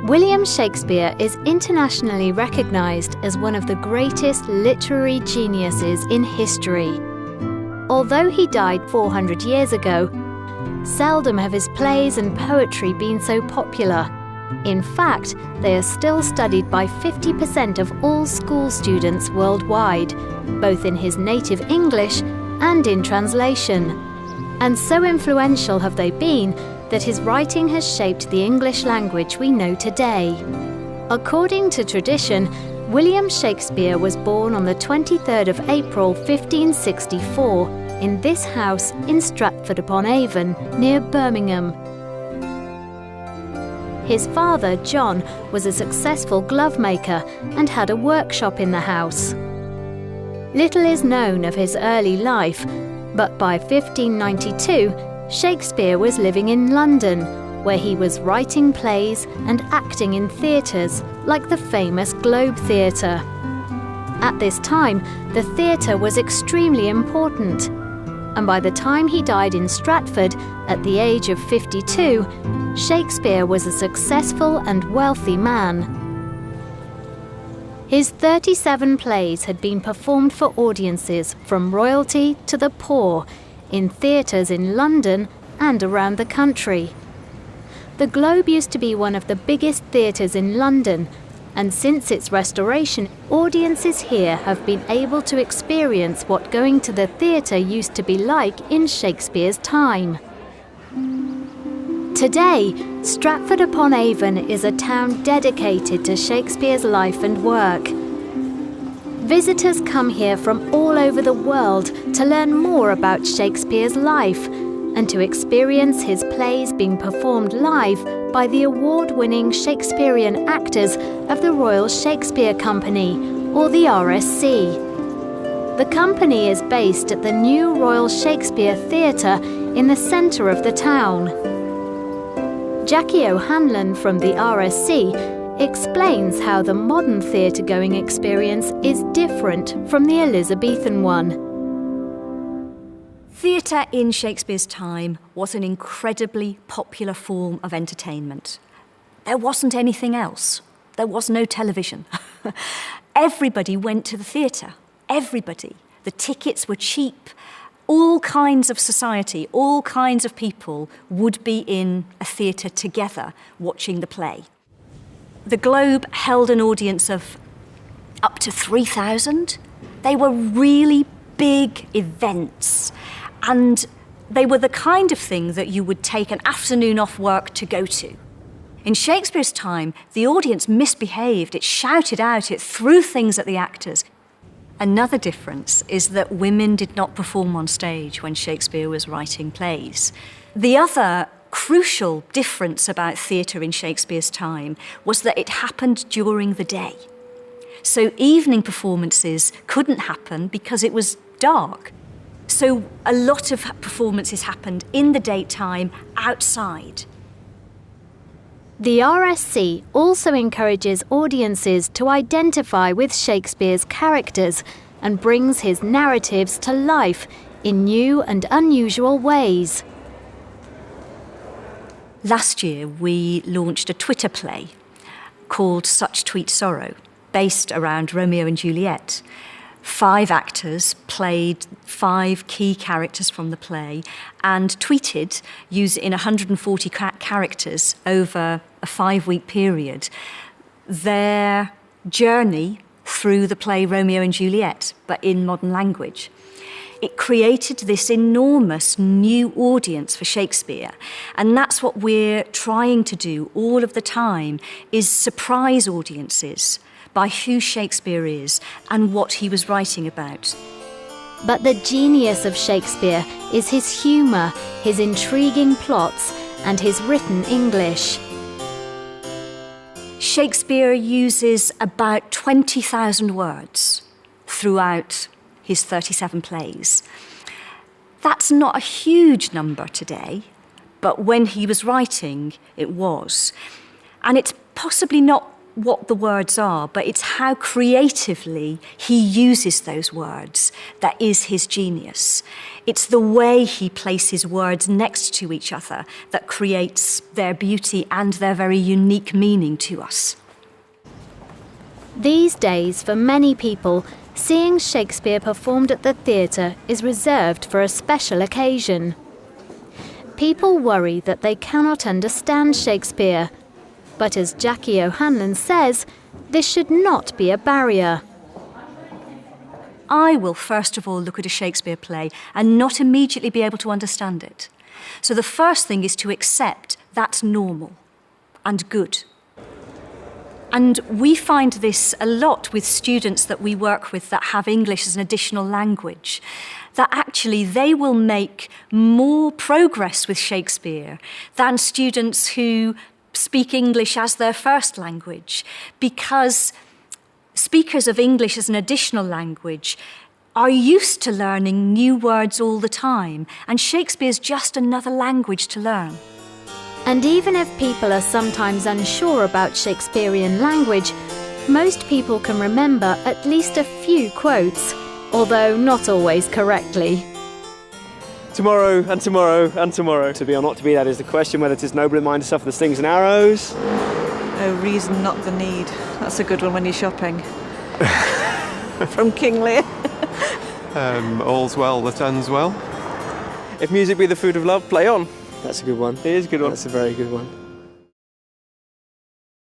William Shakespeare is internationally recognised as one of the greatest literary geniuses in history. Although he died 400 years ago, seldom have his plays and poetry been so popular. In fact, they are still studied by 50% of all school students worldwide, both in his native English and in translation. And so influential have they been that his writing has shaped the English language we know today. According to tradition, William Shakespeare was born on the 23rd of April 1564 in this house in Stratford-upon-Avon, near Birmingham. His father, John, was a successful glove maker and had a workshop in the house. Little is known of his early life, but by 1592, Shakespeare was living in London, where he was writing plays and acting in theatres like the famous Globe Theatre. At this time, the theatre was extremely important, and by the time he died in Stratford at the age of 52, Shakespeare was a successful and wealthy man. His 37 plays had been performed for audiences from royalty to the poor in theatres in London and around the country. The Globe used to be one of the biggest theatres in London, and since its restoration, audiences here have been able to experience what going to the theatre used to be like in Shakespeare's time. Today, Stratford-upon-Avon is a town dedicated to Shakespeare's life and work. Visitors come here from all over the world to learn more about Shakespeare's life and to experience his plays being performed live by the award-winning Shakespearean actors of the Royal Shakespeare Company, or the RSC. The company is based at the new Royal Shakespeare Theatre in the centre of the town. Jackie O'Hanlon from the RSC explains how the modern theatre-going experience is different from the Elizabethan one. Theatre in Shakespeare's time was an incredibly popular form of entertainment. There wasn't anything else. There was no television. Everybody went to the theatre. Everybody. The tickets were cheap. All kinds of society, all kinds of people would be in a theatre together watching the play. The Globe held an audience of up to 3,000. They were really big events, and they were the kind of thing that you would take an afternoon off work to go to. In Shakespeare's time, the audience misbehaved. It shouted out, it threw things at the actors. Another difference is that women did not perform on stage when Shakespeare was writing plays. The other crucial difference about theatre in Shakespeare's time was that it happened during the day. So evening performances couldn't happen because it was dark. So a lot of performances happened in the daytime outside. The RSC also encourages audiences to identify with Shakespeare's characters and brings his narratives to life in new and unusual ways. Last year, we launched a Twitter play called Such Sweet Sorrow, based around Romeo and Juliet. 5 actors played 5 key characters from the play and tweeted, in 140 characters over a 5-week period, their journey through the play Romeo and Juliet, but in modern language. It created this enormous new audience for Shakespeare, and that's what we're trying to do all of the time, is surprise audiences by who Shakespeare is and what he was writing about. But the genius of Shakespeare is his humour, his intriguing plots, and his written English. Shakespeare uses about 20,000 words throughout his 37 plays. That's not a huge number today, but when he was writing, it was. And it's possibly not what the words are, but it's how creatively he uses those words that is his genius. It's the way he places words next to each other that creates their beauty and their very unique meaning to us. These days, for many people, seeing Shakespeare performed at the theatre is reserved for a special occasion. People worry that they cannot understand Shakespeare, but as Jackie O'Hanlon says, this should not be a barrier. I will first of all look at a Shakespeare play and not immediately be able to understand it. So the first thing is to accept that's normal and good. And we find this a lot with students that we work with that have English as an additional language, that actually they will make more progress with Shakespeare than students who speak English as their first language, because speakers of English as an additional language are used to learning new words all the time, and Shakespeare's just another language to learn. And even if people are sometimes unsure about Shakespearean language, most people can remember at least a few quotes, although not always correctly. Tomorrow and tomorrow and tomorrow. To be or not to be, that is the question, whether 'tis noble in mind to suffer the stings and arrows. No reason, not the need. That's a good one when you're shopping. From King Lear. All's well that ends well. If music be the food of love, play on. That's a good one. It is a good one. That's a very good one.